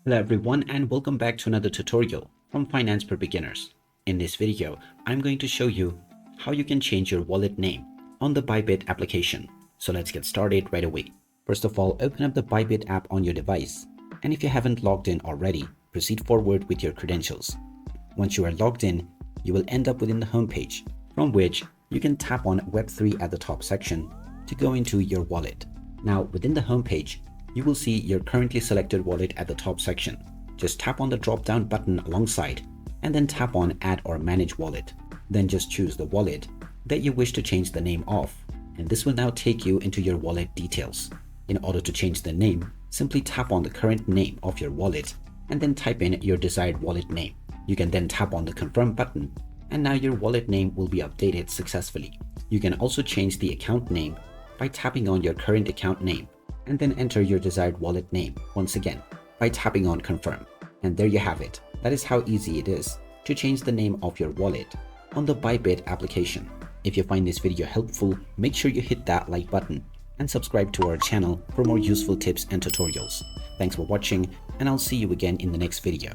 Hello everyone and welcome back to another tutorial from Finance for Beginners. In this video, I'm going to show you how you can change your wallet name on the Bybit application. So let's get started right away. First of all, open up the Bybit app on your device. And if you haven't logged in already, proceed forward with your credentials. Once you are logged in, you will end up within the homepage, from which you can tap on Web3 at the top section to go into your wallet. Now, within the homepage, you will see your currently selected wallet at the top section. Just tap on the drop-down button alongside and then tap on Add or Manage Wallet. Then just choose the wallet that you wish to change the name of, and this will now take you into your wallet details. In order to change the name, simply tap on the current name of your wallet and then type in your desired wallet name. You can then tap on the Confirm button and now your wallet name will be updated successfully. You can also change the account name by tapping on your current account name and then enter your desired wallet name once again by tapping on Confirm. And there you have it. That is how easy it is to change the name of your wallet on the Bybit application. If you find this video helpful, make sure you hit that like button and subscribe to our channel for more useful tips and tutorials. Thanks for watching, and I'll see you again in the next video.